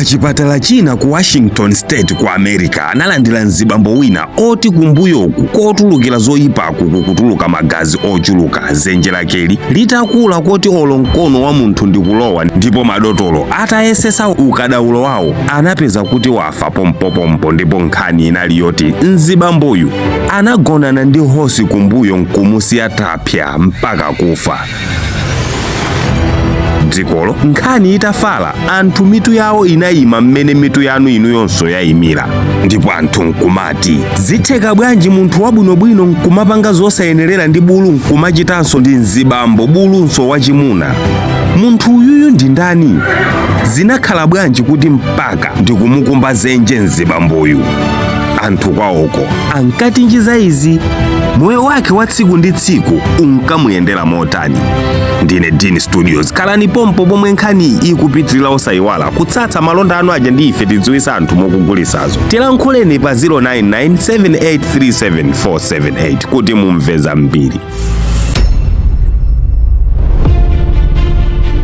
pachipatala china ku Washington State ku America analandira mzibambo wina oti kumbuyoku kotulukira zoyipaku kukutuluka magazi ochuluka zenje lakeli litakula koti olo mkono wa munthu ndikulowa, ndipo madotolo atayesesa ukadaulo wawo anapeza kuti wafa pompopompo, ndipo nkhani inali yoti mzibamboyu anagonana ndi hosi kumbuyo nkumusiya tapya mpaka kufa. Dzikolo nkhani itafala, anthu mitu yawo inayima mmene mitu yanu inu yonso yayimira, ndipo anthu nkumati zitheka bwanji munthu wabwinobwino nkumapanga zosayenerera ndi bulu nkumachitanso ndi mzibambo bulunso wachimuna. Munthu uyuyu ndi ndani? Zinakhala bwanji kuti mpaka ndikumukumba zenje mzibamboyu? Anthu kwawoko ankatinjiza izi, moyo wake wa tsiku ndi tsiku unkamuyendera motani. Ndine Dean Studios, kalani pompo pomwe nkhani ikupitirira osayiwala kutsatsa malonda anu aja ndi ife tidziwisa anthu mokugulisazo. Tilankhuleni pa 0997837478 kuti mumveza mbiri.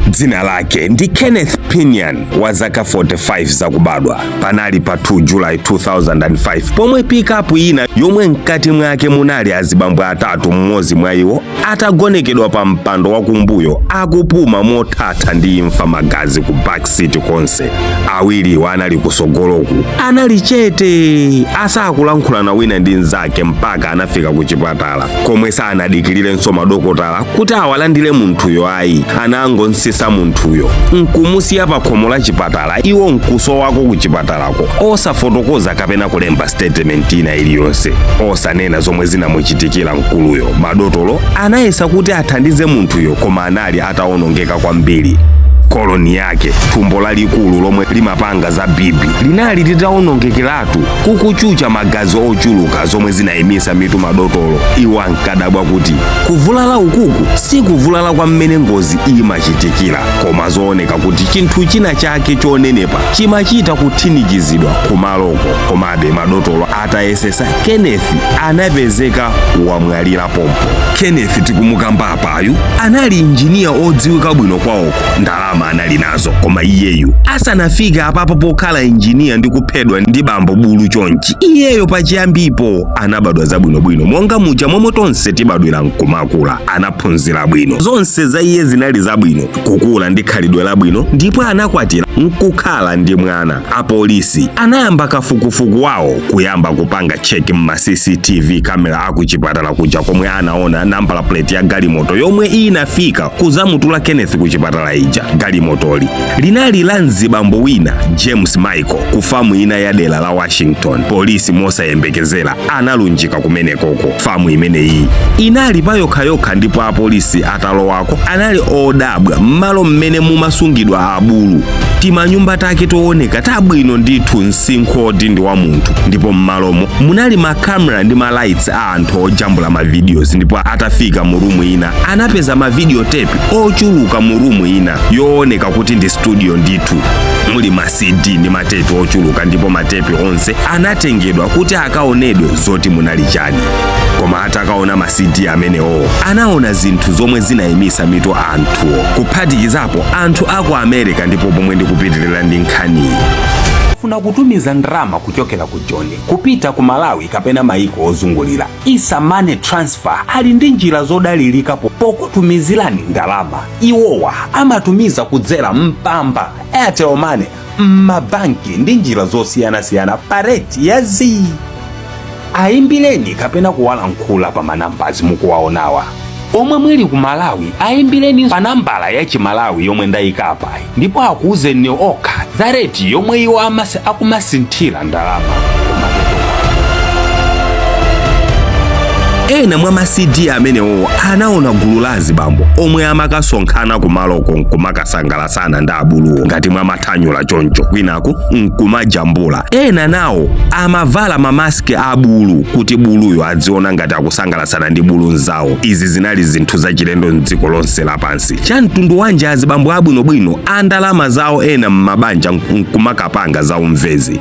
Dzina lake ndi Kenneth Pinion wa zaka 45 zakubadwa. Panali pa 2 July 2005 pomwe pikapu ina yomwe mkati mwake munali azibambo atatu, mmodzi mwa iwo atagonekedwa pa mpando wa kumbuyo akupuma mothatha ndi imfa magazi ku backseat konse. Awiriwo anali kusogoloku anali chete asakulankhulana wina ndi nzake mpaka anafika ku chipatala, komwe sanadikirirenso madokotala kuti awalandire munthuyo ayi. Anangonsisa munthuyo nkumusiya pa khomo la chipatala, iwo nkusowako ku chipatalako osafotokoza kapena kulemba statement ina iliyonse, osanena zomwe zinamuchitikira mkuluyo. Madotolo anayesa kuti athandize munthuyo koma anali atawonongeka kwambiri. Koloni yake, thumbo lalikulu lomwe limapanga za bibi, linali litawonongekeratu kukuchucha magazi ochuluka zomwe zinayimisa mitu madotolo. Iwo ankadabwa kuti kuvulala ukuku si kuvulala kwa mmene ngozi imachitikira, koma zooneka kuti chinthu china chake chonenepa chimachita kuthinikizidwa kumaloko. Komabe madotolo atayesesa, Kenneth anapezeka wamwalira pompo. Kenneth tikumukamba apayu anali injiniya odziwika bwino kwawoko, ndalama anali nazo, koma iyeyu asanafika apapo pokhala injiniya ndi kuphedwa ndi bambo bulu chonchi, iyeyo pachiyambipo anabadwa zabwinobwino monga muja momwe tonse tibadwira nkumakula. Anaphunzira bwino, zonse za iye zinali zabwino, kukula ndi khalidwe labwino, ndipo anakwatira nkukhala ndi mwana. Apolisi anayamba kafukufuku wawo kuyamba kupanga cheki mma CCTV kamera akuchipatala kuja, komwe anaona nambala plate ya galimoto yomwe inafika kuzamutula Kenneth kuchipatala ija. Galimotoli linali la mzibambo wina James Michael ku famu ina ya dera la Washington. Polisi mosayembekezera analunjika kumenekoko. Famu imeneyi inali payokhayokha, ndipo apolisi atalowako anali odabwa mmalo mmene mumasungidwa abulu. Timanyumba take tooneka tabwino ndithu nsinkhoti ndi wa munthu, ndipo mmalomo munali makamera ndi malights a anthu ojambula mavideos. Ndipo atafika mu rumu ina anapeza mavideo tape ochuluka mu rumu ina yooneka kuti ndi studio ndithu, muli ma CD ndi matepe ochuluka, ndipo matepe onse anatengedwa kuti akaonedwe zoti munali chani. Koma atakaona ma CD amenewo anaona zinthu zomwe zinayimisa mitu anthuwo, kuphatikizapo anthu aku America. Ndipo pomwe ndikupitirira ndi nkhani, funa kutumiza ndrama kuchokera ku John kupita ku Malawi kapena maiko ozungulira, Isa Money Transfer ali ndi njira zodalirika pokutumizirani ndalama. Iwowa amatumiza kudzera mpamba Airtel Money, mabanki ndi njira zosiyanasiyana pa rate ya zi. Ayimbireni kapena kuwalankhula pa manambazi mukuwaonawa. Omwe mwili ku Malawi ayimbireni pa nambala ya Chimalawi yomwe ndayika apayi, ndipo akuuzeni okha za rate yomwe iwo akumasinthira ndalama. Ena mwa ma CD amenewo anaona gulu la azibambo omwe amakasonkhana kumaloko nkumakasangalasana ndi abuluwo ngati mwa mathanyula choncho, kwinaku nkumajambula. Ena nawo amavala mamaski a bulu kuti buluyo adziona ngati akusangalasana ndi bulu nzawo. Izi zinali zinthu zachilendo mdziko lonse lapansi. Cha mtundu wanji azibambo abwinobwino andalama zawo ena mmabanja nkumakapanga za umvezi.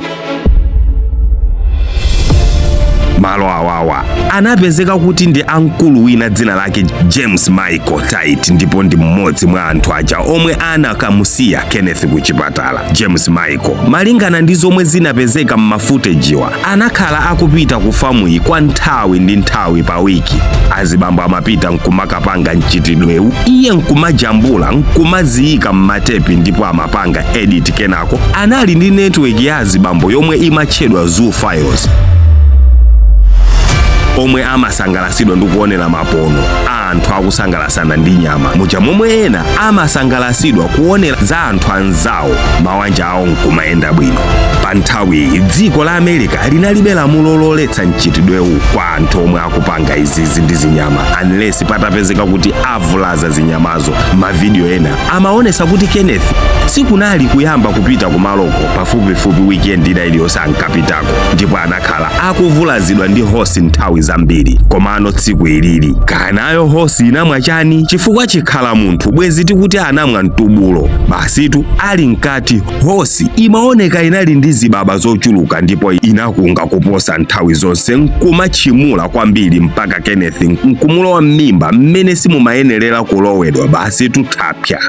malo awawa anapezeka kuti ndi amkulu wina dzina lake James Michael Tait, ndipo ndi mmodzi mwa anthu aja omwe anakamusiya Kenneth ku chipatala. James Michael, malingana ndi zomwe zinapezeka m'mafutejiwa, anakhala akupita ku famuyi kwa nthawi ndi nthawi pa wiki. Azibambo amapita nkumakapanga mchitidwewu, iye nkumajambula nkumaziyika m'matepi ndipo amapanga edit. Kenako anali ndi network ya azibambo yomwe imatchedwa Zoo Files, omwe amasangalasidwa ndi kuonera mapono anthu akusangalasana ndi nyama, muja momwe ena amasangalasidwa kuonera za anthu anzawo mawanja awo nkumayenda bwino. Pa nthawi iyi dziko la America linalibe lamulo loletsa mchitidwewu kwa anthu omwe akupanga izizi ndi zinyama, unless patapezeka kuti avulaza zinyamazo. Mavidiyo ena amaonesa kuti Kenneth sikunali kuyamba kupita kumaloko pafupifupi weekend ina iliyonse ankapitako, ndipo anakhala akuvulazidwa ndi hosi nthawi zambiri. Komano tsiku ilili kanayo hosi inamwa chani chifukwa chikhala munthu bwezi tikuti anamwa mtubulo. Basitu ali nkati hosi imaoneka inali ndi zibaba zochuluka ndipo inakunga kuposa nthawi zonse, nkumachimula kwambiri mpaka Kenneth nkumulowa m'mimba mmene simumayenerera kulowedwa. Basitu thapya.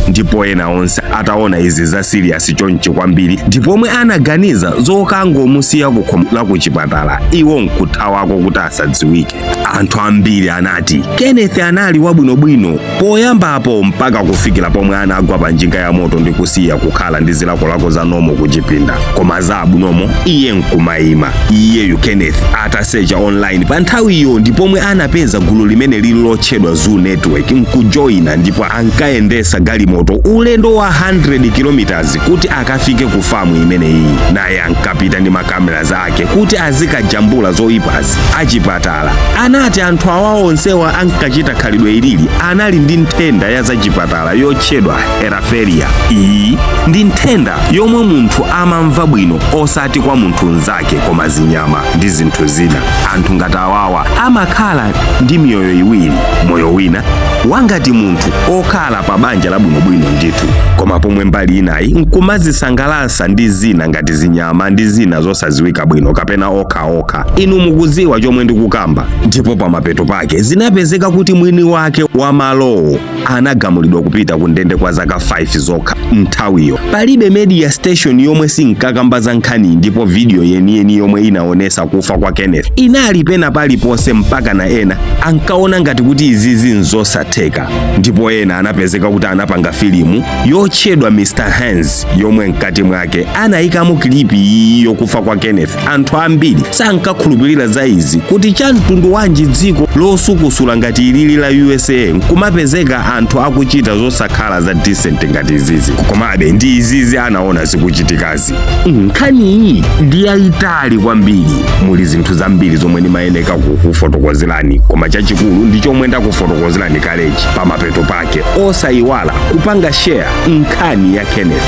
Ndipo ena onse ataona izi za serious chonchi kwambiri, ndipo omwe anaganiza zokangomusiya kukhomo la ku chipatala iwo nkuthawako kuti asadziwike. Anthu ambiri anati Kenneth anali wabwinobwino poyambapo mpaka kufikira pomwe anagwa pa njinga ya moto ndi kusiya kukhala ndi zilakolako za nomo kuchipinda. Koma za abwinomo iye nkumayima. Iyeyu Kenneth atasecha online pa nthawi iyo ndipo omwe anapeza gulu limene lili lotchedwa Zoo Network nkujoyina, ndipo ankayendesa galimoto ulendo wa 100 kilometers kuti akafike ku famu imene iyi. Naye ankapita ndi makamera zake kuti azikajambula zoyipazi achipatala. Anati anthu awa onsewa ankachita khalidwe ilili anali ndi nthenda ya zachipatala yotchedwa heraferia. Iyi ndi nthenda yomwe munthu amamva bwino osati kwa munthu nzake koma zinyama ndi zinthu zina. Anthu ngati awawa amakhala ndi miyoyo iwiri, moyo wina wangati munthu okhala pa banja labwinobwino ndithu, koma pomwe mbali inayi nkumazisangalasa ndi zina ngati zinyama ndi zina zosaziwika bwino kapena okhaokha. Inu mukuziwa chomwe ndikukamba. Ndipo pamapeto pake zinapezeka kuti mwini wake wa malowo anagamulidwa kupita ku ndende kwa zaka 5 zokha. Nthawiyo palibe media station yomwe sinkakamba za nkhani, ndipo video yeniyeni yomwe inaonesa kufa kwa Kenneth inali pena paliponse mpaka na ena ankaona ngati kuti izizi nzosatheka. Ndipo ena anapezeka kuti anapanga filimu yotchedwa Mr. Hands yomwe mkati mwake anayikamo klipi iyi yokufa kwa Kenneth. Anthu ambiri sankakhulupirira za izi kuti cha mtundu wanji dziko losukusula ngati ilili la USA nkumapezeka anthu akuchita zosakhala za decent ngati izizi. Komabe ndi izizi anaona zikuchitikazi. Nkhani iyi ndi yayitali kwambiri, muli zinthu zambiri zomwe ndimayeneka kufotokozerani, koma chachikulu ndi chomwe ndakufotokozerani kalechi. Pamapeto pake osayiwala kupanga share nkhani ya Kenneth.